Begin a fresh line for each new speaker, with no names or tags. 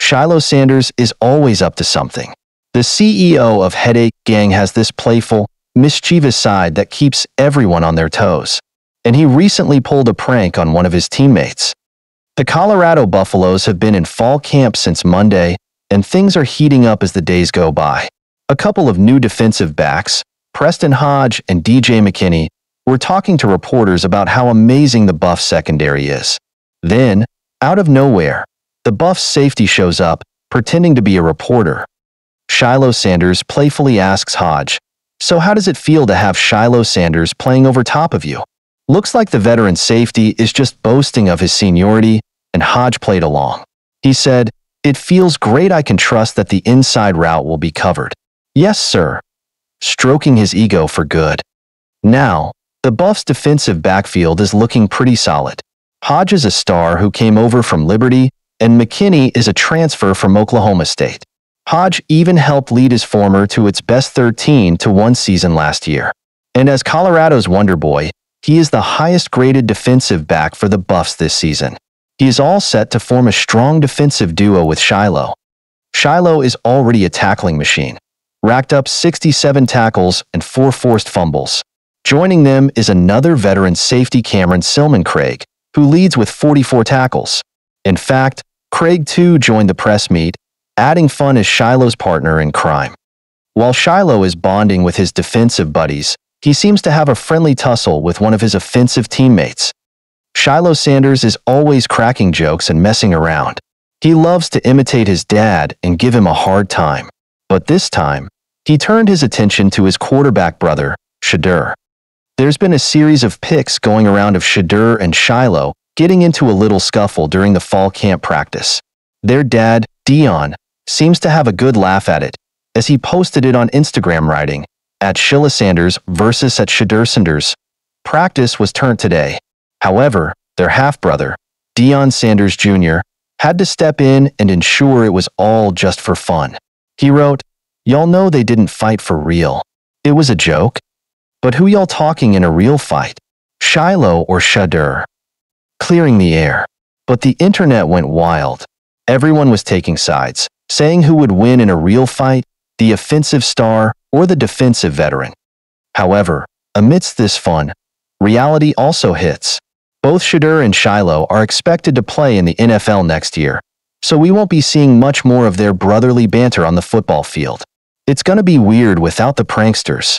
Shilo Sanders is always up to something. The CEO of Headache Gang has this playful, mischievous side that keeps everyone on their toes. And he recently pulled a prank on one of his teammates. The Colorado Buffaloes have been in fall camp since Monday, and things are heating up as the days go by. A couple of new defensive backs, Preston Hodge and DJ McKinney, were talking to reporters about how amazing the Buffs secondary is. Then, out of nowhere, the Buffs safety shows up, pretending to be a reporter. Shilo Sanders playfully asks Hodge, "So how does it feel to have Shilo Sanders playing over top of you?" Looks like the veteran safety is just boasting of his seniority, and Hodge played along. He said, "It feels great. I can trust that the inside route will be covered." "Yes, sir," stroking his ego for good. Now, the Buffs' defensive backfield is looking pretty solid. Hodge is a star who came over from Liberty, and McKinney is a transfer from Oklahoma State. Hodge even helped lead his former to its best 13-1 season last year. And as Colorado's Wonderboy, he is the highest-graded defensive back for the Buffs this season. He is all set to form a strong defensive duo with Shilo. Shilo is already a tackling machine, racked up 67 tackles and 4 forced fumbles. Joining them is another veteran safety, Cameron Craig, who leads with 44 tackles. In fact, Craig too joined the press meet, adding fun as Shilo's partner in crime. While Shilo is bonding with his defensive buddies, he seems to have a friendly tussle with one of his offensive teammates. Shilo Sanders is always cracking jokes and messing around. He loves to imitate his dad and give him a hard time. But this time, he turned his attention to his quarterback brother, Shedeur. There's been a series of pics going around of Shedeur and Shilo getting into a little scuffle during the fall camp practice. Their dad, Dion, seems to have a good laugh at it, as he posted it on Instagram writing, "Shilo Sanders versus Shedeur Sanders. Practice was turned today." However, their half-brother, Dion Sanders Jr., had to step in and ensure it was all just for fun. He wrote, "Y'all know they didn't fight for real. It was a joke. But who y'all talking in a real fight? Shilo or Shedeur?" Clearing the air. But the internet went wild. Everyone was taking sides, saying who would win in a real fight, the offensive star or the defensive veteran. However, amidst this fun, reality also hits. Both Shedeur and Shilo are expected to play in the NFL next year, so we won't be seeing much more of their brotherly banter on the football field. It's gonna be weird without the pranksters.